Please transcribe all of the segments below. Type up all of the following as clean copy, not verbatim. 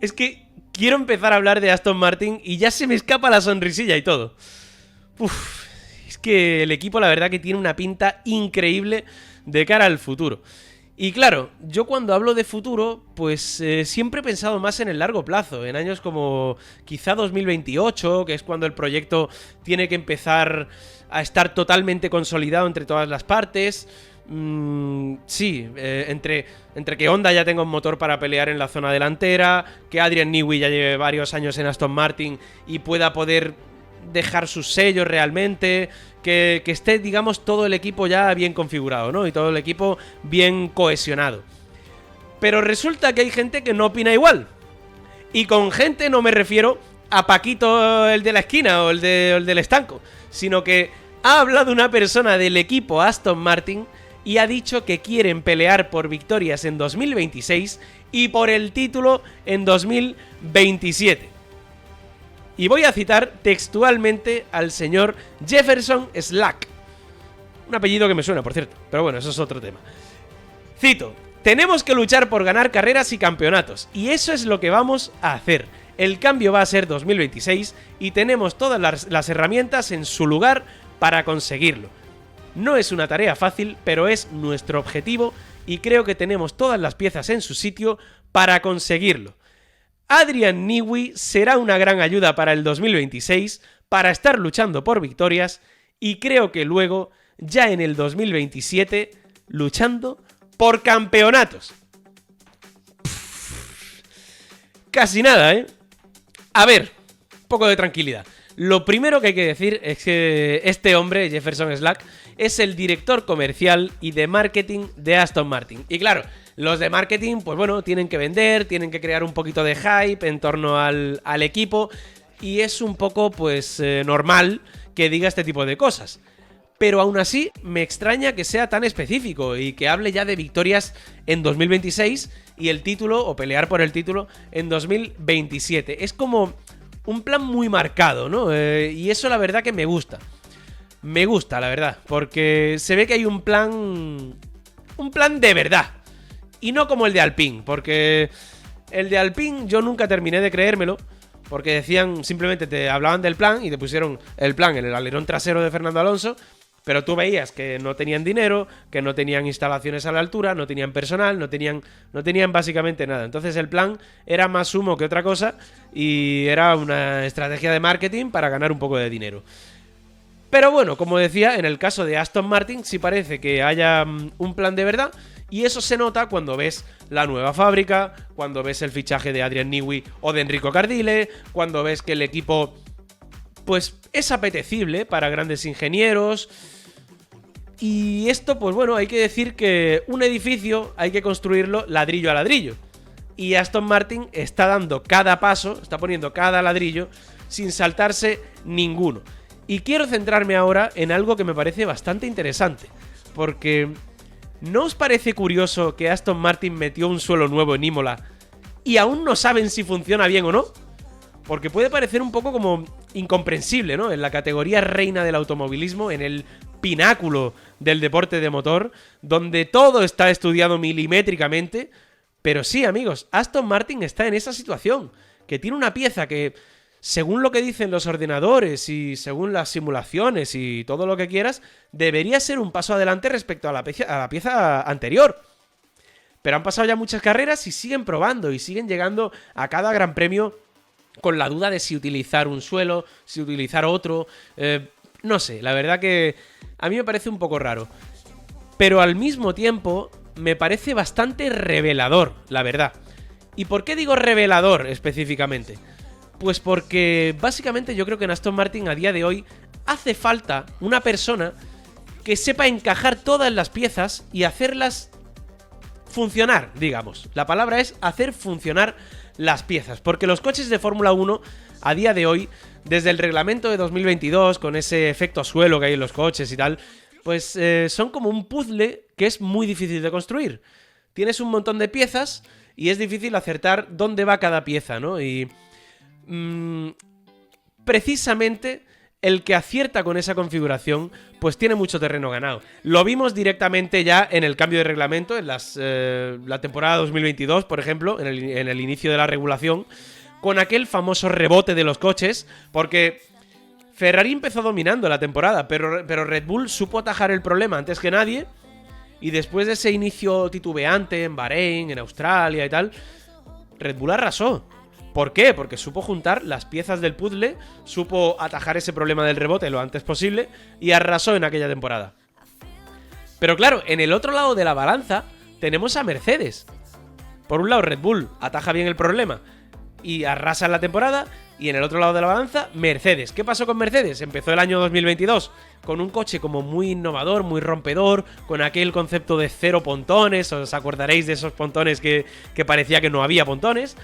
Es que quiero empezar a hablar de Aston Martin y ya se me escapa la sonrisilla y todo. Uf, es que el equipo la verdad que tiene una pinta increíble de cara al futuro. Y claro, yo cuando hablo de futuro, pues siempre he pensado más en el largo plazo, en años como quizá 2028, que es cuando el proyecto tiene que empezar a estar totalmente consolidado entre todas las partes. Sí, entre que Honda ya tenga un motor para pelear en la zona delantera, que Adrian Newey ya lleve varios años en Aston Martin y pueda poder dejar sus sellos realmente, que esté, digamos, todo el equipo ya bien configurado, ¿no? Y todo el equipo bien cohesionado. Pero resulta que hay gente que no opina igual. Y con gente no me refiero a Paquito, el de la esquina, o el del estanco, sino que ha hablado una persona del equipo Aston Martin y ha dicho que quieren pelear por victorias en 2026 y por el título en 2027. Y voy a citar textualmente al señor Jefferson Slack. Un apellido que me suena, por cierto, pero bueno, eso es otro tema. Cito: tenemos que luchar por ganar carreras y campeonatos, y eso es lo que vamos a hacer. El cambio va a ser 2026 y tenemos todas las herramientas en su lugar para conseguirlo. No es una tarea fácil, pero es nuestro objetivo y creo que tenemos todas las piezas en su sitio para conseguirlo. Adrian Newey será una gran ayuda para el 2026, para estar luchando por victorias, y creo que luego, ya en el 2027, luchando por campeonatos. Casi nada, ¿eh? A ver, poco de tranquilidad. Lo primero que hay que decir es que este hombre, Jefferson Slack, es el director comercial y de marketing de Aston Martin. Y claro, los de marketing, pues bueno, tienen que vender, tienen que crear un poquito de hype en torno al equipo, y es un poco, pues, normal que diga este tipo de cosas. Pero aún así, me extraña que sea tan específico y que hable ya de victorias en 2026 y el título, o pelear por el título, en 2027. Es como un plan muy marcado, ¿no? Y eso la verdad que me gusta. Me gusta, la verdad, porque se ve que hay un plan de verdad. Y no como el de Alpine, porque el de Alpine yo nunca terminé de creérmelo, porque decían, simplemente te hablaban del plan y te pusieron el plan en el alerón trasero de Fernando Alonso, pero tú veías que no tenían dinero, que no tenían instalaciones a la altura, no tenían personal, no tenían básicamente nada. Entonces el plan era más humo que otra cosa y era una estrategia de marketing para ganar un poco de dinero. Pero bueno, como decía, en el caso de Aston Martin sí parece que haya un plan de verdad, y eso se nota cuando ves la nueva fábrica, cuando ves el fichaje de Adrian Newey o de Enrico Cardile, cuando ves que el equipo, pues, es apetecible para grandes ingenieros. Y esto, pues bueno, hay que decir que un edificio hay que construirlo ladrillo a ladrillo. Y Aston Martin está dando cada paso, está poniendo cada ladrillo sin saltarse ninguno. Y quiero centrarme ahora en algo que me parece bastante interesante, porque ¿no os parece curioso que Aston Martin metió un suelo nuevo en Imola y aún no saben si funciona bien o no? Porque puede parecer un poco como incomprensible, ¿no? En la categoría reina del automovilismo, en el pináculo del deporte de motor, donde todo está estudiado milimétricamente. Pero sí, amigos, Aston Martin está en esa situación, que tiene una pieza que, según lo que dicen los ordenadores y según las simulaciones y todo lo que quieras, debería ser un paso adelante respecto a la pieza anterior. Pero han pasado ya muchas carreras y siguen probando y siguen llegando a cada gran premio con la duda de si utilizar un suelo, si utilizar otro. No sé, la verdad que a mí me parece un poco raro. Pero al mismo tiempo me parece bastante revelador, la verdad. ¿Y por qué digo revelador específicamente? Pues porque básicamente yo creo que en Aston Martin a día de hoy hace falta una persona que sepa encajar todas las piezas y hacerlas funcionar, digamos. La palabra es hacer funcionar las piezas, porque los coches de Fórmula 1 a día de hoy, desde el reglamento de 2022, con ese efecto suelo que hay en los coches y tal, pues son como un puzzle que es muy difícil de construir. Tienes un montón de piezas y es difícil acertar dónde va cada pieza, ¿no? Y precisamente el que acierta con esa configuración, pues tiene mucho terreno ganado. Lo vimos directamente ya en el cambio de reglamento, en la temporada 2022, por ejemplo, en el inicio de la regulación, con aquel famoso rebote de los coches, porque Ferrari empezó dominando la temporada, pero Red Bull supo atajar el problema antes que nadie, y después de ese inicio titubeante en Bahrein, en Australia y tal, Red Bull arrasó. ¿Por qué? Porque supo juntar las piezas del puzzle, supo atajar ese problema del rebote lo antes posible y arrasó en aquella temporada. Pero claro, en el otro lado de la balanza tenemos a Mercedes. Por un lado Red Bull ataja bien el problema y arrasa en la temporada, y en el otro lado de la balanza Mercedes. ¿Qué pasó con Mercedes? Empezó el año 2022 con un coche como muy innovador, muy rompedor, con aquel concepto de 0 pontones, os acordaréis de esos pontones que parecía que no había pontones.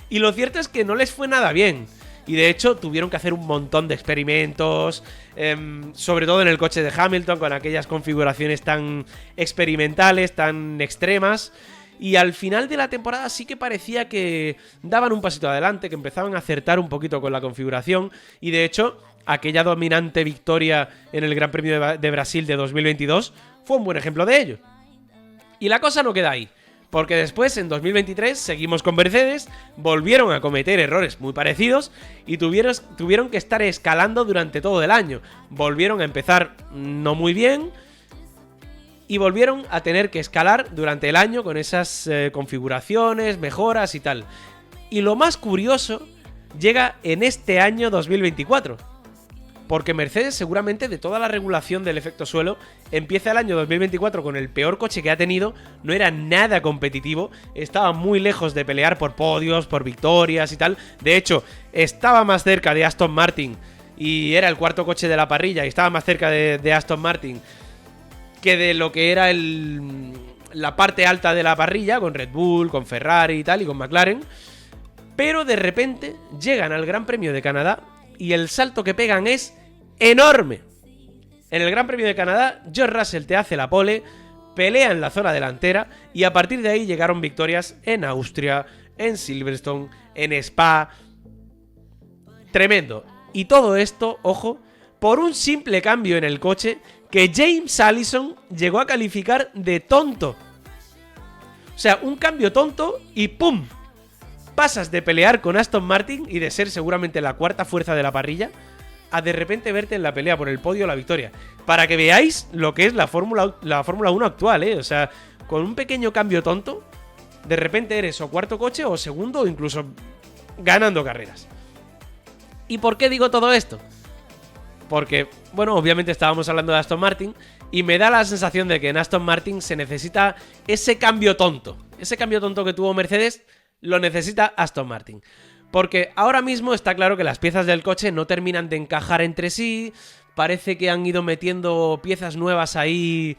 Y lo cierto es que no les fue nada bien. Y de hecho tuvieron que hacer un montón de experimentos, sobre todo en el coche de Hamilton, con aquellas configuraciones tan experimentales, tan extremas. Y al final de la temporada sí que parecía que daban un pasito adelante, que empezaban a acertar un poquito con la configuración. Y de hecho, aquella dominante victoria en el Gran Premio de Brasil de 2022 fue un buen ejemplo de ello. Y la cosa no queda ahí. Porque después, en 2023, seguimos con Mercedes, volvieron a cometer errores muy parecidos y tuvieron que estar escalando durante todo el año. Volvieron a empezar no muy bien y volvieron a tener que escalar durante el año con esas configuraciones, mejoras y tal. Y lo más curioso llega en este año 2024. Porque Mercedes, seguramente, de toda la regulación del efecto suelo, empieza el año 2024 con el peor coche que ha tenido, no era nada competitivo, estaba muy lejos de pelear por podios, por victorias y tal. De hecho, estaba más cerca de Aston Martin y era el cuarto coche de la parrilla y estaba más cerca de Aston Martin que de lo que era la parte alta de la parrilla, con Red Bull, con Ferrari y tal, y con McLaren. Pero de repente llegan al Gran Premio de Canadá y el salto que pegan es enorme. En el Gran Premio de Canadá, George Russell te hace la pole, pelea en la zona delantera y a partir de ahí llegaron victorias en Austria, en Silverstone, en Spa. Tremendo. Y todo esto, ojo, por un simple cambio en el coche que James Allison llegó a calificar de tonto. O sea, un cambio tonto y ¡pum! Pasas de pelear con Aston Martin y de ser seguramente la cuarta fuerza de la parrilla a de repente verte en la pelea por el podio o la victoria. Para que veáis lo que es la Fórmula 1 actual, ¿eh? O sea, con un pequeño cambio tonto, de repente eres o cuarto coche o segundo o incluso ganando carreras. ¿Y por qué digo todo esto? Porque, bueno, obviamente estábamos hablando de Aston Martin y me da la sensación de que en Aston Martin se necesita ese cambio tonto. Ese cambio tonto que tuvo Mercedes lo necesita Aston Martin. Porque ahora mismo está claro que las piezas del coche no terminan de encajar entre sí. Parece que han ido metiendo piezas nuevas ahí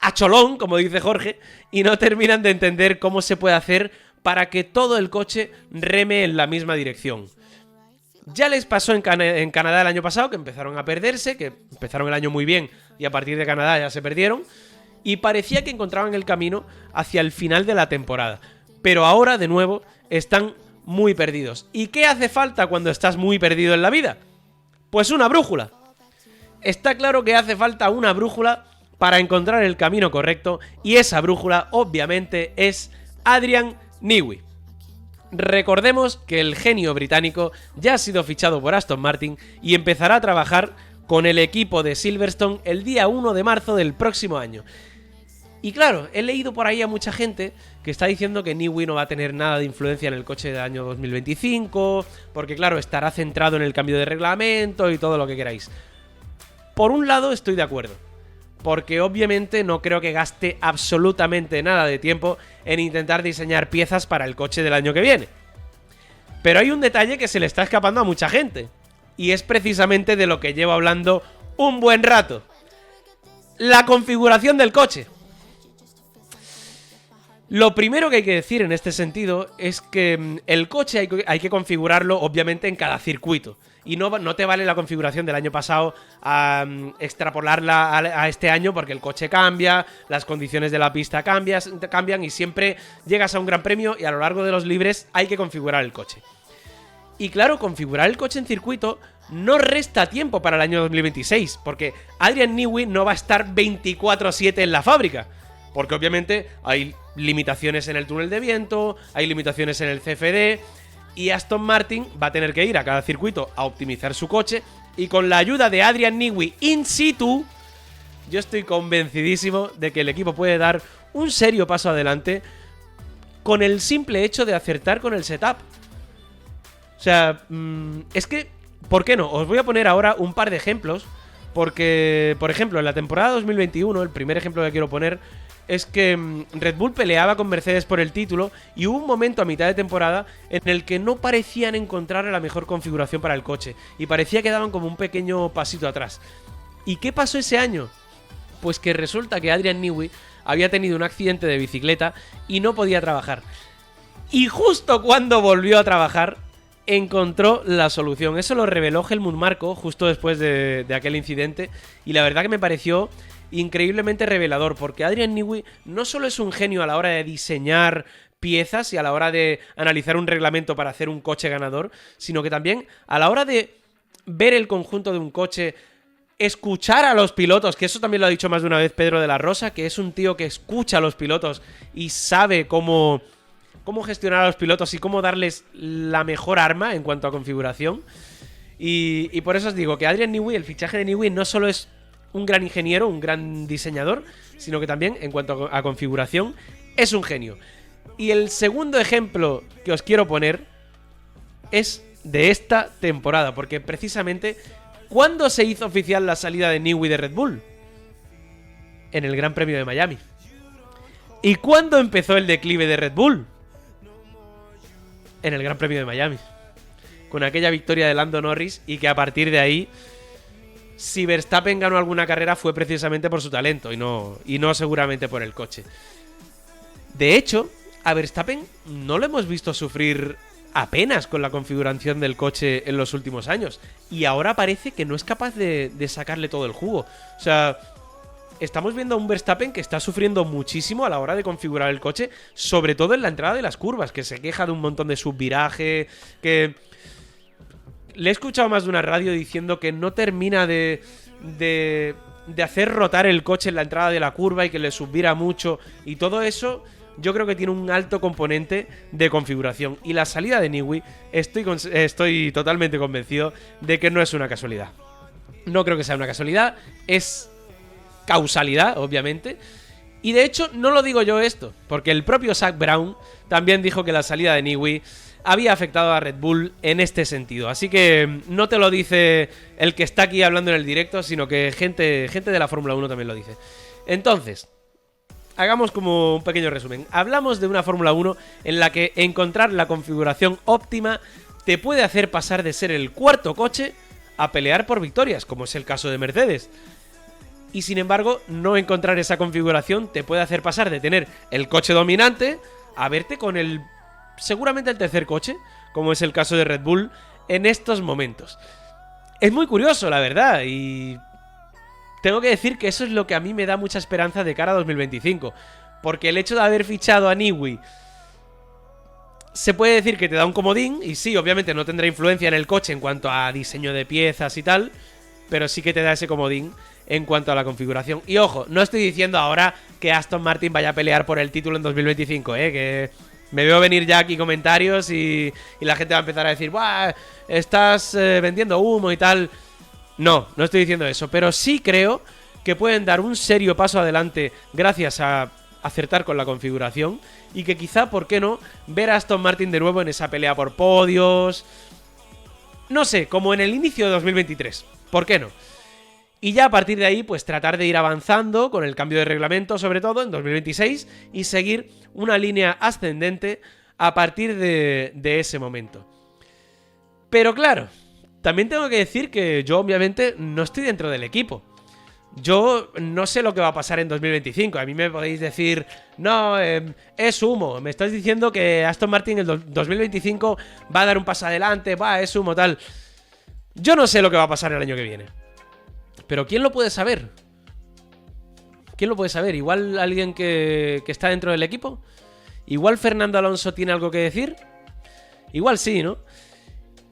a cholón, como dice Jorge, y no terminan de entender cómo se puede hacer para que todo el coche reme en la misma dirección. Ya les pasó en Canadá el año pasado, que empezaron a perderse, que empezaron el año muy bien y a partir de Canadá ya se perdieron, y parecía que encontraban el camino hacia el final de la temporada. Pero ahora, de nuevo, están muy perdidos. ¿Y qué hace falta cuando estás muy perdido en la vida? Pues una brújula. Está claro que hace falta una brújula para encontrar el camino correcto, y esa brújula, obviamente, es Adrian Newey. Recordemos que el genio británico ya ha sido fichado por Aston Martin y empezará a trabajar con el equipo de Silverstone el día 1 de marzo del próximo año. Y claro, he leído por ahí a mucha gente que está diciendo que Newey no va a tener nada de influencia en el coche del año 2025, porque claro, estará centrado en el cambio de reglamento y todo lo que queráis. Por un lado estoy de acuerdo, porque obviamente no creo que gaste absolutamente nada de tiempo en intentar diseñar piezas para el coche del año que viene. Pero hay un detalle que se le está escapando a mucha gente, y es precisamente de lo que llevo hablando un buen rato: la configuración del coche. Lo primero que hay que decir en este sentido es que el coche hay que configurarlo obviamente en cada circuito. Y no te vale la configuración del año pasado a extrapolarla a este año, porque el coche cambia, las condiciones de la pista cambian y siempre llegas a un gran premio y a lo largo de los libres hay que configurar el coche. Y claro, configurar el coche en circuito no resta tiempo para el año 2026, porque Adrian Newey no va a estar 24/7 en la fábrica, porque obviamente hay limitaciones en el túnel de viento, hay limitaciones en el CFD, y Aston Martin va a tener que ir a cada circuito a optimizar su coche, y con la ayuda de Adrian Newey in situ, yo estoy convencidísimo de que el equipo puede dar un serio paso adelante con el simple hecho de acertar con el setup. O sea, es que, ¿por qué no? Os voy a poner ahora un par de ejemplos, porque, por ejemplo, en la temporada 2021, el primer ejemplo que quiero poner es que Red Bull peleaba con Mercedes por el título y hubo un momento a mitad de temporada en el que no parecían encontrar la mejor configuración para el coche y parecía que daban como un pequeño pasito atrás. ¿Y qué pasó ese año? Pues que resulta que Adrian Newey había tenido un accidente de bicicleta y no podía trabajar. Y justo cuando volvió a trabajar, encontró la solución. Eso lo reveló Helmut Marko justo después de aquel incidente, y la verdad que me pareció increíblemente revelador, porque Adrian Newey no solo es un genio a la hora de diseñar piezas y a la hora de analizar un reglamento para hacer un coche ganador, sino que también a la hora de ver el conjunto de un coche, escuchar a los pilotos, que eso también lo ha dicho más de una vez Pedro de la Rosa, que es un tío que escucha a los pilotos y sabe cómo gestionar a los pilotos y cómo darles la mejor arma en cuanto a configuración. Y por eso os digo que Adrian Newey, el fichaje de Newey, no solo es un gran ingeniero, un gran diseñador, sino que también, en cuanto a configuración, es un genio. Y el segundo ejemplo que os quiero poner es de esta temporada, porque precisamente, ¿cuándo se hizo oficial la salida de Newey de Red Bull? En el Gran Premio de Miami. ¿Y cuándo empezó el declive de Red Bull? En el Gran Premio de Miami, con aquella victoria de Lando Norris, y que a partir de ahí, si Verstappen ganó alguna carrera fue precisamente por su talento y no seguramente por el coche. De hecho, a Verstappen no lo hemos visto sufrir apenas con la configuración del coche en los últimos años, y ahora parece que no es capaz de sacarle todo el jugo. O sea, estamos viendo a un Verstappen que está sufriendo muchísimo a la hora de configurar el coche, sobre todo en la entrada de las curvas, que se queja de un montón de subviraje, que le he escuchado más de una radio diciendo que no termina de hacer rotar el coche en la entrada de la curva y que le subvira mucho, y todo eso yo creo que tiene un alto componente de configuración. Y la salida de Newey, estoy totalmente convencido de que no es una casualidad. No creo que sea una casualidad, es causalidad, obviamente. Y de hecho, no lo digo yo esto, porque el propio Zak Brown también dijo que la salida de Newey había afectado a Red Bull en este sentido. Así que no te lo dice el que está aquí hablando en el directo, sino que gente de la Fórmula 1 también lo dice. Entonces, hagamos como un pequeño resumen. Hablamos de una Fórmula 1 en la que encontrar la configuración óptima te puede hacer pasar de ser el cuarto coche a pelear por victorias, como es el caso de Mercedes. Y sin embargo, no encontrar esa configuración te puede hacer pasar de tener el coche dominante a verte con seguramente el tercer coche, como es el caso de Red Bull en estos momentos. Es muy curioso, la verdad, y tengo que decir que eso es lo que a mí me da mucha esperanza de cara a 2025, porque el hecho de haber fichado a Newey se puede decir que te da un comodín, y sí, obviamente no tendrá influencia en el coche en cuanto a diseño de piezas y tal, pero sí que te da ese comodín en cuanto a la configuración. Y ojo, no estoy diciendo ahora que Aston Martin vaya a pelear por el título en 2025, que me veo venir ya aquí comentarios y la gente va a empezar a decir, ¡buah! Estás vendiendo humo y tal. No estoy diciendo eso, pero sí creo que pueden dar un serio paso adelante gracias a acertar con la configuración, y que quizá, ¿por qué no?, ver a Aston Martin de nuevo en esa pelea por podios. No sé, como en el inicio de 2023. ¿Por qué no? Y ya a partir de ahí, pues tratar de ir avanzando con el cambio de reglamento, sobre todo en 2026, y seguir una línea ascendente a partir de ese momento. Pero claro, también tengo que decir que yo obviamente no estoy dentro del equipo. Yo no sé lo que va a pasar en 2025. A mí me podéis decir, no, es humo. Me estáis diciendo que Aston Martin en el 2025 va a dar un paso adelante, es humo, tal. Yo no sé lo que va a pasar el año que viene. Pero ¿quién lo puede saber? ¿Quién lo puede saber? ¿Igual alguien que está dentro del equipo? ¿Igual Fernando Alonso tiene algo que decir? Igual sí, ¿no?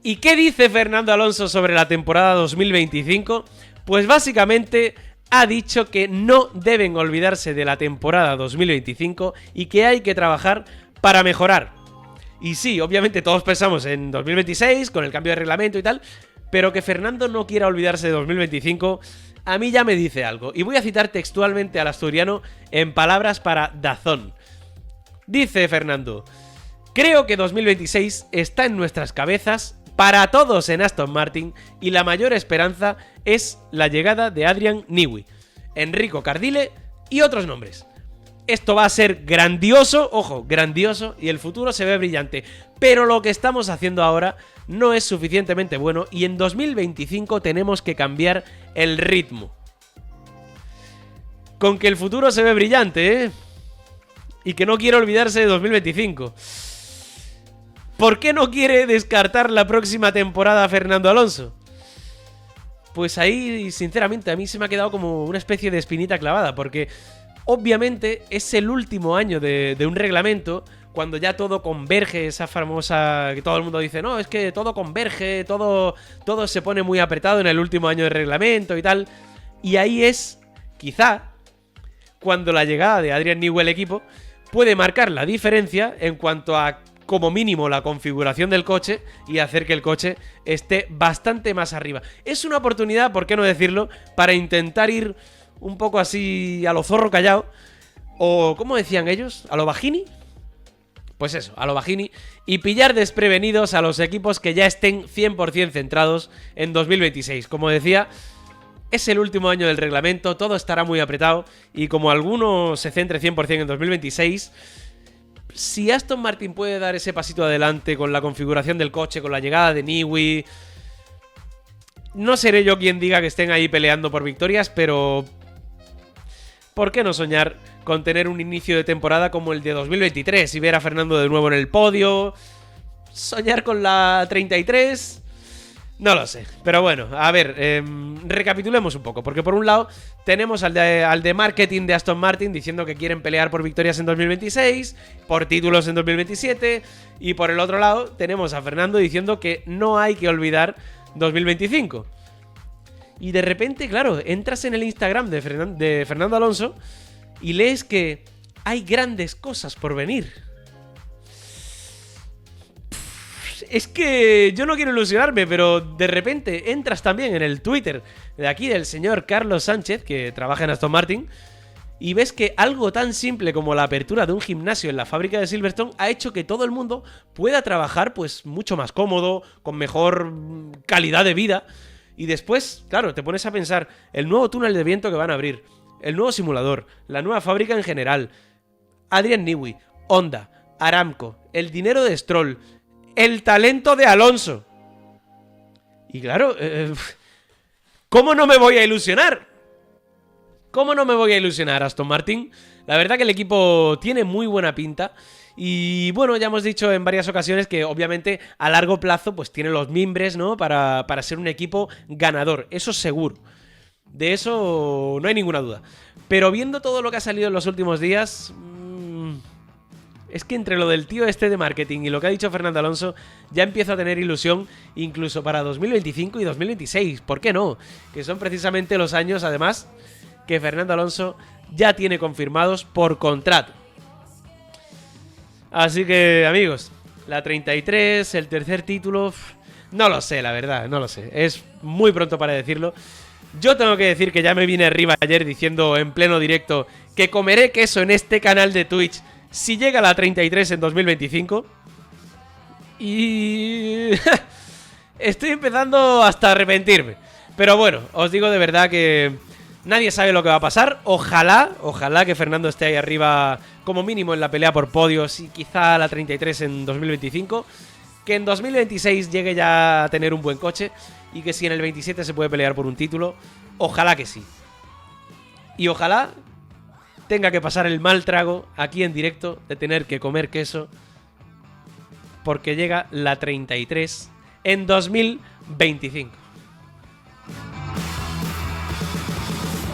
¿Y qué dice Fernando Alonso sobre la temporada 2025? Pues básicamente ha dicho que no deben olvidarse de la temporada 2025 y que hay que trabajar para mejorar. Y sí, obviamente todos pensamos en 2026 con el cambio de reglamento y tal, pero que Fernando no quiera olvidarse de 2025 a mí ya me dice algo. Y voy a citar textualmente al asturiano en palabras para DAZN. Dice Fernando: creo que 2026 está en nuestras cabezas para todos en Aston Martin y la mayor esperanza es la llegada de Adrian Newey, Enrico Cardile y otros nombres. Esto va a ser grandioso, ojo, grandioso, y el futuro se ve brillante. Pero lo que estamos haciendo ahora no es suficientemente bueno y en 2025 tenemos que cambiar el ritmo. Con que el futuro se ve brillante, ¿eh? Y que no quiere olvidarse de 2025. ¿Por qué no quiere descartar la próxima temporada Fernando Alonso? Pues ahí, sinceramente, a mí se me ha quedado como una especie de espinita clavada, porque obviamente es el último año de un reglamento, cuando ya todo converge, esa famosa que todo el mundo dice, no, es que todo converge, todo se pone muy apretado en el último año de reglamento y tal. Y ahí es, quizá, cuando la llegada de Adrian Newey al equipo puede marcar la diferencia en cuanto a, como mínimo, la configuración del coche y hacer que el coche esté bastante más arriba. Es una oportunidad, por qué no decirlo, para intentar ir un poco así a lo zorro callado, o ¿cómo decían ellos? ¿A lo Bajini? Pues eso, a lo Bajini, y pillar desprevenidos a los equipos que ya estén 100% centrados en 2026. Como decía, es el último año del reglamento, todo estará muy apretado, y como alguno se centre 100% en 2026, si Aston Martin puede dar ese pasito adelante con la configuración del coche, con la llegada de Newey, no seré yo quien diga que estén ahí peleando por victorias, pero ¿por qué no soñar con tener un inicio de temporada como el de 2023 y ver a Fernando de nuevo en el podio? ¿Soñar con la 33? No lo sé, pero bueno, a ver, recapitulemos un poco, porque por un lado tenemos al de marketing de Aston Martin diciendo que quieren pelear por victorias en 2026, por títulos en 2027, y por el otro lado tenemos a Fernando diciendo que no hay que olvidar 2025. Y de repente, claro, entras en el Instagram de Fernando Alonso y lees que hay grandes cosas por venir. Es que yo no quiero ilusionarme, pero de repente entras también en el Twitter de aquí del señor Carlos Sánchez, que trabaja en Aston Martin, y ves que algo tan simple como la apertura de un gimnasio en la fábrica de Silverstone ha hecho que todo el mundo pueda trabajar pues mucho más cómodo, con mejor calidad de vida. Y después, claro, te pones a pensar el nuevo túnel de viento que van a abrir, el nuevo simulador, la nueva fábrica en general, Adrian Newey, Honda, Aramco, el dinero de Stroll, el talento de Alonso. Y claro, ¿cómo no me voy a ilusionar? ¿Cómo no me voy a ilusionar, Aston Martin? La verdad que el equipo tiene muy buena pinta. Y bueno, ya hemos dicho en varias ocasiones que obviamente a largo plazo pues tiene los mimbres, ¿no? Para ser un equipo ganador, eso seguro. De eso no hay ninguna duda. Pero viendo todo lo que ha salido en los últimos días, es que entre lo del tío este de marketing y lo que ha dicho Fernando Alonso, ya empiezo a tener ilusión incluso para 2025 y 2026. ¿Por qué no? Que son precisamente los años, además, que Fernando Alonso ya tiene confirmados por contrato. Así que, amigos, la 33, el tercer título, no lo sé, la verdad, no lo sé. Es muy pronto para decirlo. Yo tengo que decir que ya me vine arriba ayer diciendo en pleno directo que comeré queso en este canal de Twitch si llega a la 33 en 2025. Y estoy empezando hasta a arrepentirme. Pero bueno, os digo de verdad que nadie sabe lo que va a pasar. Ojalá que Fernando esté ahí arriba como mínimo en la pelea por podios y quizá a la 33 en 2025. Que en 2026 llegue ya a tener un buen coche y que si en el 27 se puede pelear por un título, ojalá que sí. Y ojalá tenga que pasar el mal trago aquí en directo de tener que comer queso porque llega la 33 en 2025.